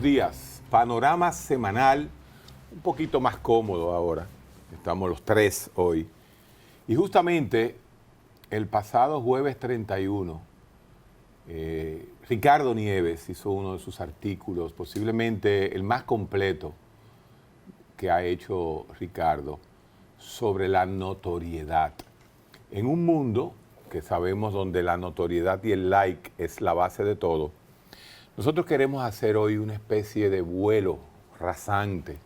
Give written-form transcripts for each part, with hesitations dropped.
días. Panorama semanal, un poquito más cómodo ahora. Estamos los tres hoy. Y justamente el pasado jueves 31, Ricardo Nieves hizo uno de sus artículos, posiblemente el más completo que ha hecho Ricardo, sobre la notoriedad. En un mundo que sabemos donde la notoriedad y el like es la base de todo, nosotros queremos hacer hoy una especie de vuelo rasante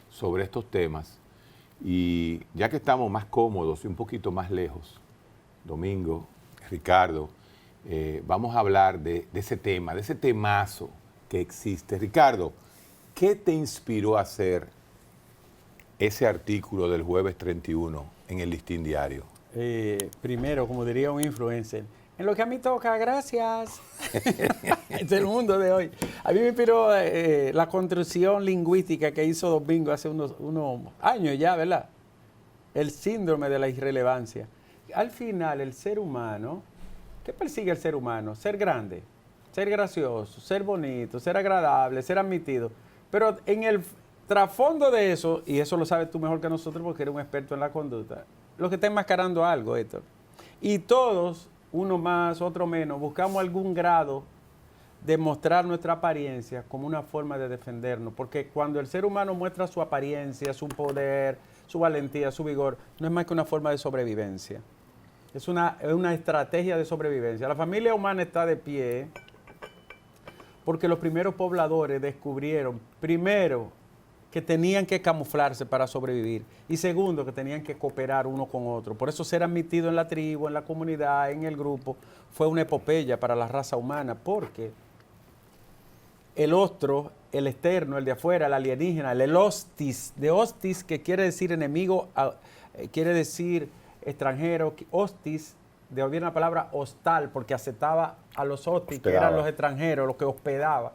sobre estos temas. Y ya que estamos más cómodos y un poquito más lejos, Domingo, Ricardo, vamos a hablar de ese tema, de ese temazo que existe. Ricardo, ¿qué te inspiró a hacer ese artículo del jueves 31 en el Listín Diario? Primero, como diría un influencer, en lo que a mí toca, gracias. Es el mundo de hoy. A mí me inspiró la construcción lingüística que hizo Domingo hace unos años ya, ¿verdad? El síndrome de la irrelevancia. Al final, el ser humano, ¿qué persigue el ser humano? Ser grande, ser gracioso, ser bonito, ser agradable, ser admitido. Pero en el trasfondo de eso, y eso lo sabes tú mejor que nosotros porque eres un experto en la conducta, lo que está enmascarando algo, Héctor. Y todos, uno más, otro menos, buscamos algún grado de mostrar nuestra apariencia como una forma de defendernos. Porque cuando el ser humano muestra su apariencia, su poder, su valentía, su vigor, no es más que una forma de sobrevivencia. Es una estrategia de sobrevivencia. La familia humana está de pie porque los primeros pobladores descubrieron, primero, que tenían que camuflarse para sobrevivir y segundo, que tenían que cooperar uno con otro. Por eso ser admitido en la tribu, en la comunidad, en el grupo, fue una epopeya para la raza humana, porque el otro, el externo, el de afuera, el alienígena, el hostis, de hostis, que quiere decir enemigo, quiere decir extranjero, hostis, de ahí viene la palabra hostal, porque aceptaba a los hostis, que eran los extranjeros, los que hospedaba.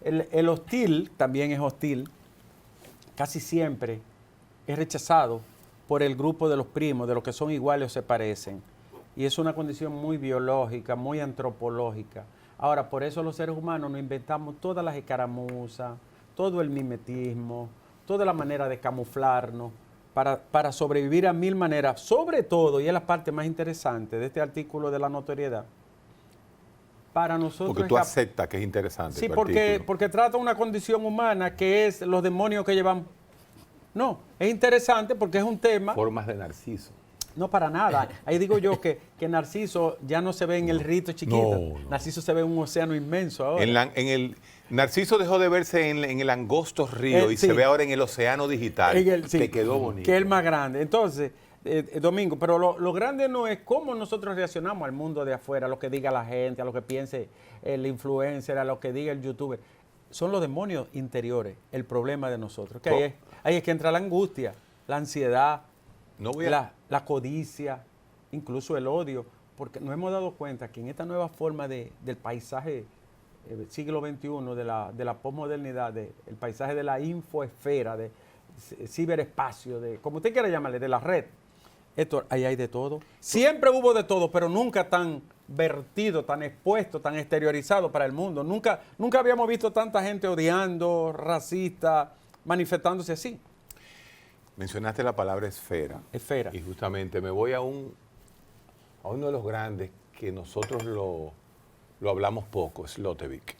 El hostil también es hostil, casi siempre es rechazado por el grupo de los primos, de los que son iguales o se parecen. Y es una condición muy biológica, muy antropológica. Ahora, por eso los seres humanos nos inventamos todas las escaramuzas, todo el mimetismo, toda la manera de camuflarnos para sobrevivir a mil maneras. Sobre todo, y es la parte más interesante de este artículo de la notoriedad, para nosotros... Porque tú aceptas que es interesante. Sí, porque trata una condición humana que es los demonios que llevan... No, es interesante porque es un tema... Formas de Narciso. No, para nada. Ahí digo yo que Narciso ya no se ve en el rito chiquito. No. Narciso se ve en un océano inmenso ahora. Narciso dejó de verse en el angosto río y sí, se ve ahora en el océano digital, sí, que quedó bonito. Que es el más grande. Entonces... Domingo, pero lo grande no es cómo nosotros reaccionamos al mundo de afuera, a lo que diga la gente, a lo que piense el influencer, a lo que diga el youtuber. Son los demonios interiores, el problema de nosotros. Que ahí es que entra la angustia, la ansiedad, la codicia, incluso el odio, porque nos hemos dado cuenta que en esta nueva forma del paisaje siglo XXI, de la posmodernidad, el paisaje de la infoesfera, de ciberespacio, de como usted quiera llamarle, de la red, Héctor, ahí hay de todo. Siempre hubo de todo, pero nunca tan vertido, tan expuesto, tan exteriorizado para el mundo. Nunca habíamos visto tanta gente odiando, racista, manifestándose así. Mencionaste la palabra esfera. Esfera. Y justamente me voy a uno de los grandes que nosotros lo hablamos poco, Sloterdijk.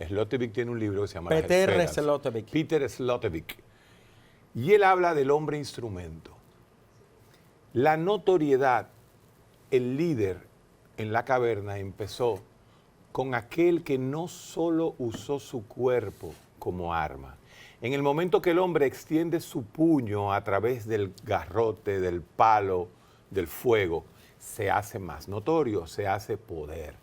Sloterdijk tiene un libro que se llama Peter Sloterdijk. Peter Sloterdijk. Y él habla del hombre instrumento. La notoriedad, el líder en la caverna empezó con aquel que no solo usó su cuerpo como arma. En el momento que el hombre extiende su puño a través del garrote, del palo, del fuego, se hace más notorio, se hace poder.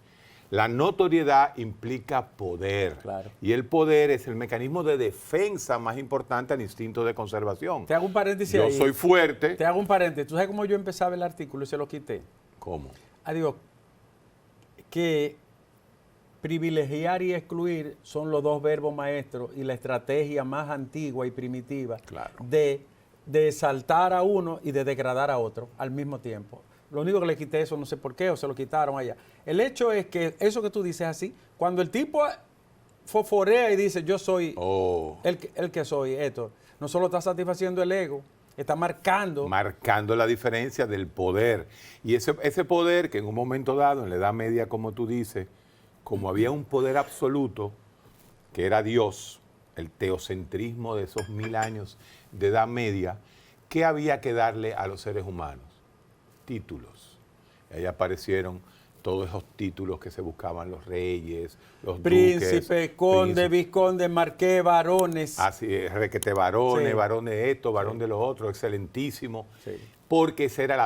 La notoriedad implica poder. Claro. Y el poder es el mecanismo de defensa más importante al instinto de conservación. Te hago un paréntesis Yo ahí. soy fuerte. Te hago un paréntesis. ¿Tú sabes cómo yo empezaba el artículo y se lo quité? ¿Cómo? Digo, que privilegiar y excluir son los dos verbos maestros y la estrategia más antigua y primitiva, claro, de exaltar a uno y de degradar a otro al mismo tiempo. Lo único que le quité eso, no sé por qué, o se lo quitaron allá. El hecho es que eso que tú dices así, cuando el tipo fosforea y dice, yo soy Oh, el que soy esto. No solo está satisfaciendo el ego, está marcando. marcando la diferencia del poder. Y ese poder que en un momento dado, en la Edad Media, como tú dices, como había un poder absoluto, que era Dios, el teocentrismo de esos 1000 años de Edad Media, ¿qué había que darle a los seres humanos? Títulos. Y ahí aparecieron todos esos títulos que se buscaban los reyes, los Príncipe, duques, conde, príncipes. vizconde, marqués, varones. Así es, requete varones, Sí. varón de esto, varón de lo otro, excelentísimo. Sí. Porque ese era el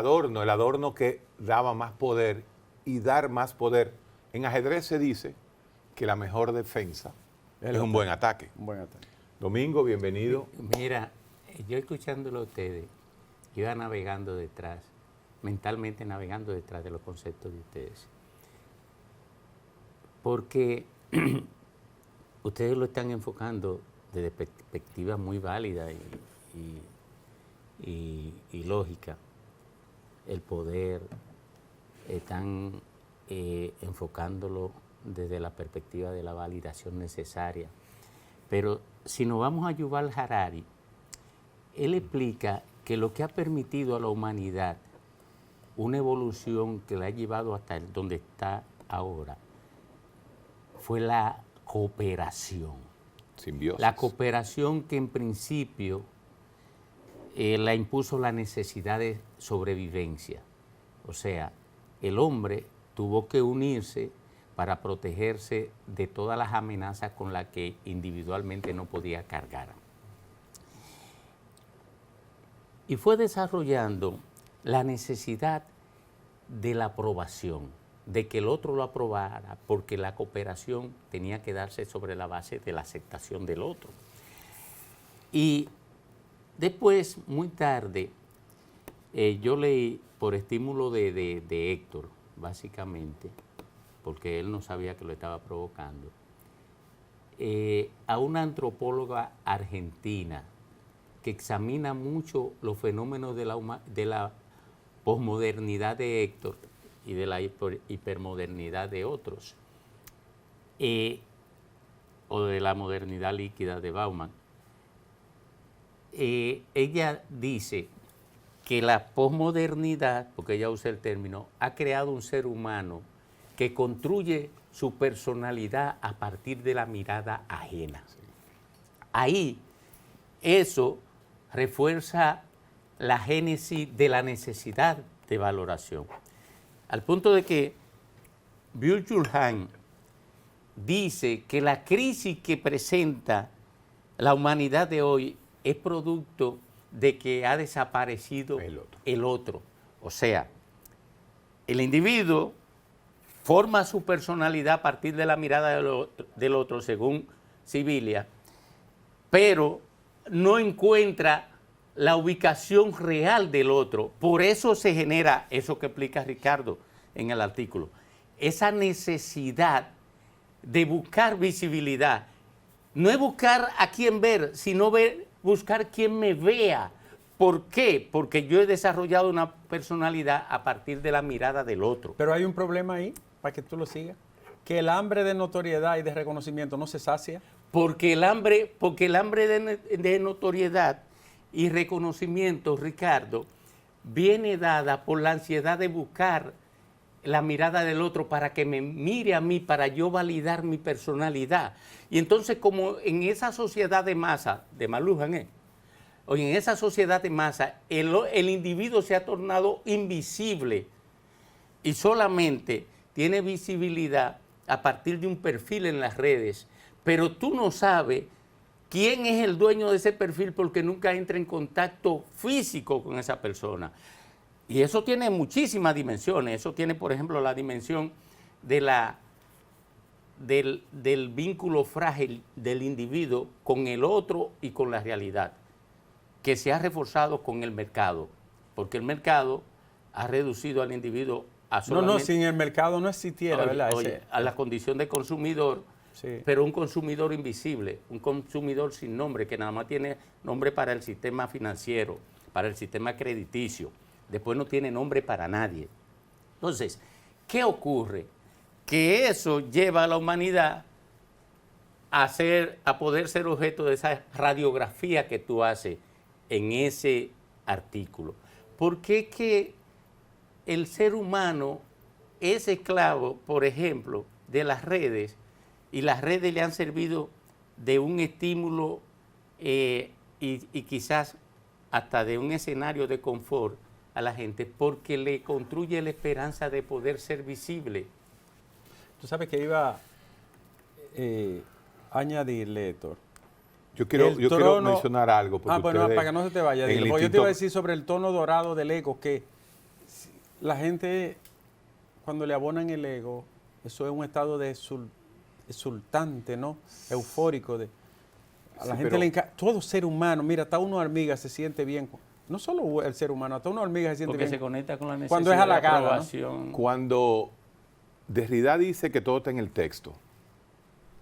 adorno que daba más poder y dar más poder. En ajedrez se dice que la mejor defensa es un buen ataque. Un buen ataque. Domingo, bienvenido. Mira, yo escuchándolo a ustedes, iba navegando detrás, mentalmente navegando detrás de los conceptos de ustedes. Porque ustedes lo están enfocando desde perspectiva muy válida y lógica. El poder, están enfocándolo desde la perspectiva de la validación necesaria. Pero si nos vamos a Yuval Harari, él explica que lo que ha permitido a la humanidad una evolución que la ha llevado hasta donde está ahora fue la cooperación. Simbiosis. La cooperación que en principio la impuso la necesidad de sobrevivencia. O sea, el hombre tuvo que unirse para protegerse de todas las amenazas con las que individualmente no podía cargar. Y fue desarrollando la necesidad de la aprobación, de que el otro lo aprobara, porque la cooperación tenía que darse sobre la base de la aceptación del otro. Y después, muy tarde, yo leí, por estímulo de Héctor, básicamente, porque él no sabía que lo estaba provocando, a una antropóloga argentina que examina mucho los fenómenos de la posmodernidad de Héctor y de la hipermodernidad de otros, o de la modernidad líquida de Bauman. Ella dice que la posmodernidad, porque ella usa el término, ha creado un ser humano que construye su personalidad a partir de la mirada ajena. Ahí, eso refuerza la génesis de la necesidad de valoración. Al punto de que Byung-Chul Han dice que la crisis que presenta la humanidad de hoy es producto de que ha desaparecido el otro. O sea, el individuo forma su personalidad a partir de la mirada del otro, según Sibilia, pero no encuentra la ubicación real del otro. Por eso se genera eso que explica Ricardo en el artículo, esa necesidad de buscar visibilidad. No es buscar a quién ver, sino buscar quién me vea. ¿Por qué? Porque yo he desarrollado una personalidad a partir de la mirada del otro. Pero hay un problema ahí, para que tú lo sigas, que el hambre de notoriedad y de reconocimiento no se sacia. Porque el hambre de notoriedad y reconocimiento, Ricardo, viene dada por la ansiedad de buscar la mirada del otro para que me mire a mí, para yo validar mi personalidad. Y entonces, como en esa sociedad de masa, de Malujan, o en esa sociedad de masa, el individuo se ha tornado invisible y solamente tiene visibilidad a partir de un perfil en las redes, pero tú no sabes quién es el dueño de ese perfil porque nunca entra en contacto físico con esa persona. Y eso tiene muchísimas dimensiones. Eso tiene, por ejemplo, la dimensión de del vínculo frágil del individuo con el otro y con la realidad, que se ha reforzado con el mercado, porque el mercado ha reducido al individuo a solamente... No, sin el mercado no existiera, ¿verdad? Oye, a la condición de consumidor, sí. Pero un consumidor invisible, un consumidor sin nombre, que nada más tiene nombre para el sistema financiero, para el sistema crediticio, después no tiene nombre para nadie. Entonces, ¿qué ocurre? Que eso lleva a la humanidad a poder ser objeto de esa radiografía que tú haces en ese artículo. ¿Por qué que el ser humano es esclavo, por ejemplo, de las redes, y las redes le han servido de un estímulo y quizás hasta de un escenario de confort a la gente, porque le construye la esperanza de poder ser visible? Tú sabes que iba a añadirle, Héctor. Yo quiero mencionar algo. Porque bueno, para que no se te vaya. Porque yo te iba a decir sobre el tono dorado del ego, que la gente, cuando le abonan el ego, eso es un estado de exultante, ¿no? Eufórico. A la gente le encanta. Todo ser humano, mira, hasta una hormiga se siente bien. No solo el ser humano, hasta una hormiga se siente porque bien. se conecta con la necesidad cuando es halagada, de aprobación. ¿no? Cuando Derrida dice que todo está en el texto,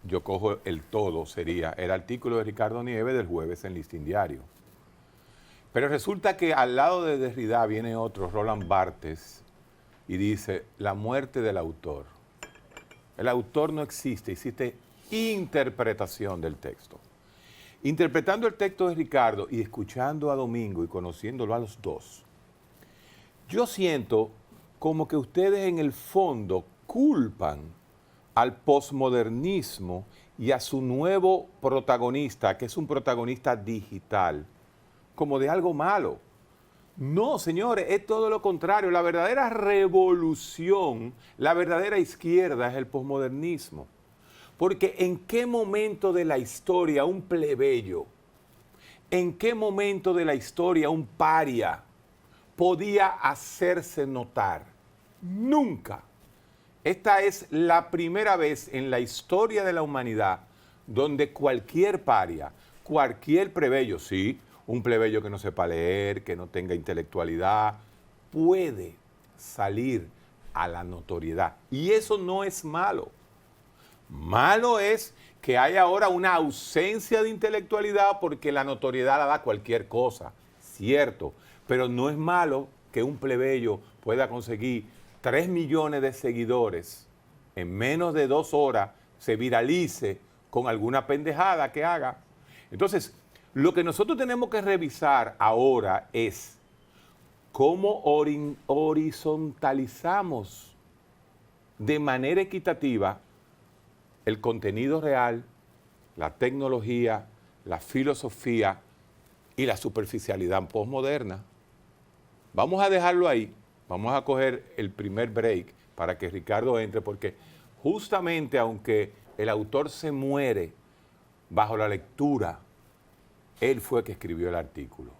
yo cojo el todo, sería el artículo de Ricardo Nieves del jueves en Listín Diario. Pero resulta que al lado de Derrida viene otro, Roland Barthes, y dice, la muerte del autor. El autor no existe, existe interpretación del texto. Interpretando el texto de Ricardo y escuchando a Domingo y conociéndolo a los dos, yo siento como que ustedes en el fondo culpan al posmodernismo y a su nuevo protagonista, que es un protagonista digital, como de algo malo. No, señores, es todo lo contrario. La verdadera revolución, la verdadera izquierda es el posmodernismo. Porque ¿en qué momento de la historia un plebeyo, en qué momento de la historia un paria podía hacerse notar? Nunca. Esta es la primera vez en la historia de la humanidad donde cualquier paria, cualquier plebeyo, sí, un plebeyo que no sepa leer, que no tenga intelectualidad, puede salir a la notoriedad. Y eso no es malo. Malo es que haya ahora una ausencia de intelectualidad porque la notoriedad la da cualquier cosa, cierto, pero no es malo que un plebeyo pueda conseguir 3 millones de seguidores en menos de 2 horas, se viralice con alguna pendejada que haga. Entonces, lo que nosotros tenemos que revisar ahora es cómo horizontalizamos de manera equitativa el contenido real, la tecnología, la filosofía y la superficialidad postmoderna. Vamos a dejarlo ahí, vamos a coger el primer break para que Ricardo entre, porque justamente aunque el autor se muere bajo la lectura, él fue que escribió el artículo.